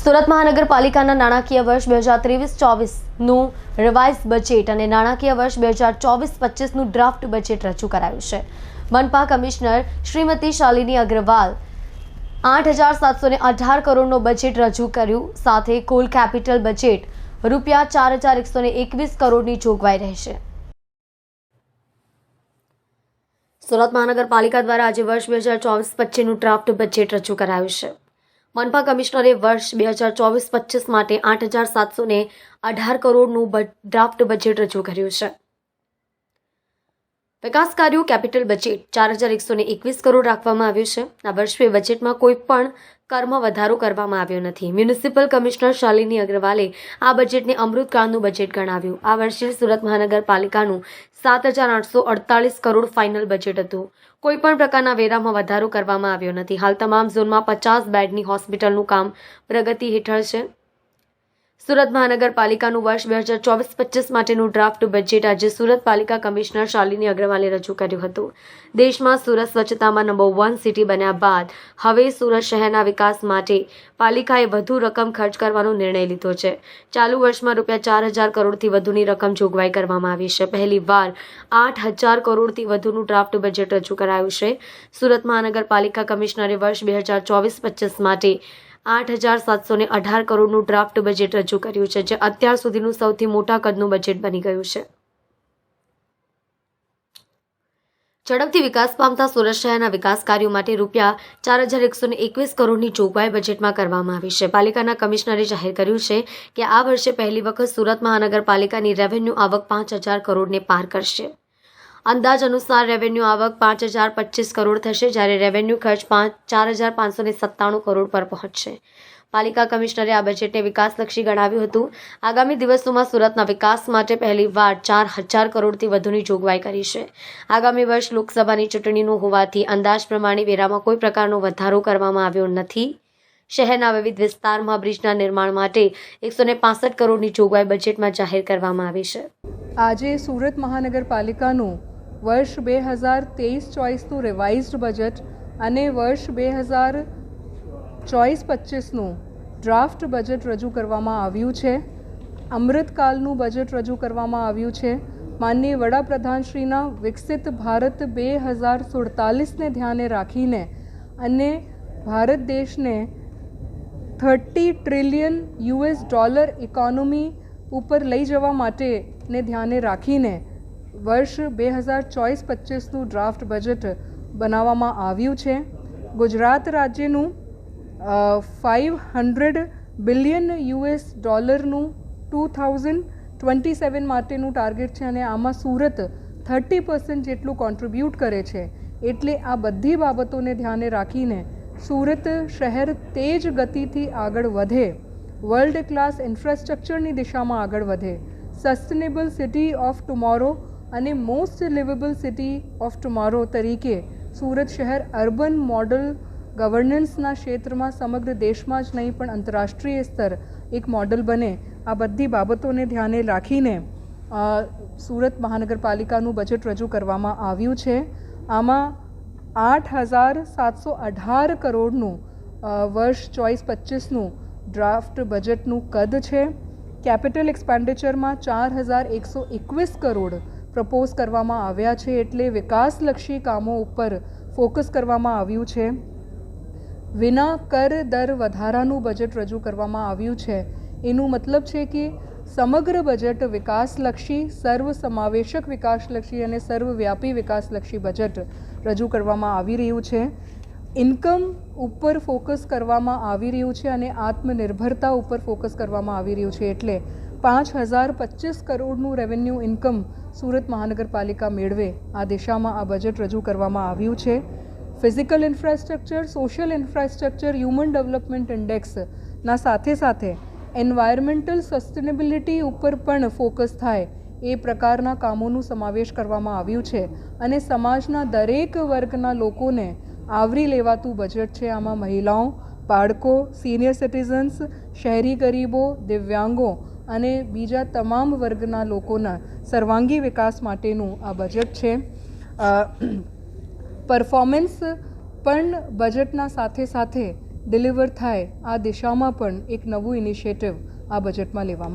સુરત મહાનગરપાલિકાના નાણાકીય વર્ષ 2023-24નું રિવાઇઝ બજેટ અને નાણાકીય વર્ષ 2024-25નું ડ્રાફ્ટ બજેટ રજૂ કરાયું છે. મનપા કમિશનર શ્રીમતી શાલિની અગ્રવાલ 8,718 કરોડનું બજેટ રજૂ કર્યું. સાથે કુલ કેપિટલ બજેટ રૂપિયા 4,121 કરોડની જોગવાઈ રહેશે. સુરત મહાનગરપાલિકા દ્વારા આજે વર્ષ 2024-25નું ડ્રાફ્ટ બજેટ રજૂ કરાયું છે. મનપા કમિશનરે વર્ષ 2024-25 માટે 8,718 કરોડનું ડ્રાફ્ટ બજેટ રજૂ કર્યું છે. વિકાસ કાર્યો કેપિટલ બજેટ 4,121 કરોડ રાખવામાં આવ્યું છે. આ વર્ષે બજેટમાં કોઈ પણ કરમાં વધારો કરવામાં આવ્યો નથી. મ્યુનિસિપલ કમિશનર શાલિની અગ્રવાલે આ બજેટને અમૃતકાળનું બજેટ ગણાવ્યું. આ વર્ષે સુરત મહાનગરપાલિકાનું 7,848 કરોડ ફાઇનલ બજેટ હતું. કોઈ પણ પ્રકારના વેરામાં વધારો કરવામાં આવ્યો નથી. હાલ તમામ ઝોનમાં 50 બેડની હોસ્પિટલનું કામ પ્રગતિ હેઠળ છે. સુરત મહાનગરપાલિકાનું વર્ષ 2024-25 માટેનું ડ્રાફ્ટ બજેટ આજે સુરત પાલિકા કમિશનર શાલિની અગ્રવાલે રજૂ કર્યું હતું. દેશમાં સુરત સ્વચ્છતામાં નંબર 1 સિટી બન્યા બાદ હવે સુરત શહેરના વિકાસ માટે પાલિકાએ વધુ રકમ ખર્ચ કરવાનો નિર્ણય લીધો છે. ચાલુ વર્ષમાં રૂપિયા 4,000 કરોડથી વધુની રકમ જોગવાઈ કરવામાં આવી છે. પહેલીવાર 8,000 કરોડથી વધુનું ડ્રાફ્ટ બજેટ રજૂ કરાયું છે. સુરત મહાનગરપાલિકા કમિશનરે વર્ષ 2024-25 માટે 8,718 કરોડનું ડ્રાફ્ટ બજેટ રજૂ કર્યું છે, જે અત્યાર સુધીનું સૌથી મોટા કદનું બજેટ બની ગયું છે. ઝડપથી વિકાસ પામતા સુરત શહેરના વિકાસ કાર્યો માટે રૂપિયા 4,121 કરોડની જોગવાઈ બજેટમાં કરવામાં આવી છે. પાલિકાના કમિશનરે જાહેર કર્યું છે કે આ વર્ષે પહેલી વખત સુરત મહાનગરપાલિકાની રેવન્યુ આવક 5,000 કરોડને પાર કરશે. અંદાજ અનુસાર રેવન્યુ આવક 5,025 કરોડ થશે, જ્યારે રેવન્યુ ખર્ચ 4,597 કરોડ પર પહોંચશે. પાલિકા કમિશનરે આ બજેટને વિકાસલક્ષી ગણાવ્યું હતું. આગામી દિવસોમાં સુરતના વિકાસ માટે પહેલીવાર 4,000 કરોડથી વધુની જોગવાઈ કરી છે. આગામી વર્ષ લોકસભાની ચૂંટણીનું હોવાથી અંદાજ પ્રમાણે વેરામાં કોઈ પ્રકારનો વધારો કરવામાં આવ્યો નથી. શહેરના વિવિધ વિસ્તારમાં બ્રિજના નિર્માણ માટે 165 કરોડની જોગવાઈ બજેટમાં જાહેર કરવામાં આવી છે. આજે સુરત મહાનગરપાલિકાનું વર્ષ 2023-24નું રિવાઇઝ્ડ બજેટ અને વર્ષ 2024-25નું ડ્રાફ્ટ બજેટ રજૂ કરવામાં આવ્યું છે. અમૃતકાલનું બજેટ રજૂ કરવામાં આવ્યું છે. માનનીય વડાપ્રધાનશ્રીના વિકસિત ભારત 2047ને ધ્યાને રાખીને અને ભારત દેશને $30 ટ્રિલિયન ઇકોનોમી ઉપર લઈ જવા માટેને ધ્યાને રાખીને વર્ષ 2024-25નું ડ્રાફ્ટ બજેટ બનાવવામાં આવ્યું છે. ગુજરાત રાજ્યનું $500 બિલિયન નું 2027 માટેનું ટાર્ગેટ છે અને આમાં સુરત 30% જેટલું કોન્ટ્રીબ્યુટ કરે છે. એટલે આ બધી બાબતોને ધ્યાને રાખીને સુરત શહેર તેજ ગતિથી આગળ વધે, વર્લ્ડ ક્લાસ ઇન્ફ્રાસ્ટ્રક્ચરની દિશામાં આગળ વધે, સસ્ટેનેબલ સિટી ઓફ ટુમોરો અને most liveable city of tomorrow તરીકે સુરત શહેર અર્બન મોડલ ગવર્નન્સના ક્ષેત્રમાં સમગ્ર દેશમાં જ નહીં પણ આંતરરાષ્ટ્રીય સ્તર એક મોડલ બને, આ બધી બાબતોને ધ્યાને રાખીને સુરત મહાનગરપાલિકાનું બજેટ રજૂ કરવામાં આવ્યું છે. આમાં 8,718 કરોડનું વર્ષ 24-25નું ડ્રાફ્ટ બજેટનું કદ છે. કેપિટલ એક્સપેન્ડિચરમાં 4,121 કરોડ પ્રપોઝ કરવામાં આવ્યા છે. એટલે વિકાસલક્ષી કામો ઉપર ફોકસ કરવામાં આવ્યું છે. વિના કર દર વધારાનું બજેટ રજૂ કરવામાં આવ્યું છે. એનું મતલબ છે કે સમગ્ર બજેટ વિકાસલક્ષી, સર્વસમાવેશક વિકાસલક્ષી અને સર્વવ્યાપી વિકાસલક્ષી બજેટ રજૂ કરવામાં આવી રહ્યું છે. ઇન્કમ ઉપર ફોકસ કરવામાં આવી રહ્યું છે અને આત્મનિર્ભરતા ઉપર ફોકસ કરવામાં આવી રહ્યું છે. એટલે 5,025 કરોડનું રેવન્યુ ઇન્કમ સુરત મહાનગરપાલિકા મેળવે આ દિશામાં આ બજેટ રજૂ કરવામાં આવ્યું છે. Physical infrastructure, social infrastructure, human development ઇન્ડેક્સના સાથે સાથે એન્વાયરમેન્ટલ સસ્ટેનેબિલિટી ઉપર પણ ફોકસ થાય એ પ્રકારના કામોનું સમાવેશ કરવામાં આવ્યું છે અને સમાજના દરેક વર્ગના લોકોને આવરી લેવાતું બજેટ છે. આમાં મહિલાઓ, બાળકો, સિનિયર સિટીઝન્સ, શહેરી ગરીબો, દિવ્યાંગો અને બીજા તમામ વર્ગના લોકોના સર્વાંગી વિકાસ માટેનું આ બજેટ છે. પરફોર્મન્સ પણ બજેટના સાથે સાથે ડિલિવર થાય આ દિશામાં પણ એક નવું ઇનિશિયેટિવ આ બજેટમાં લેવામાં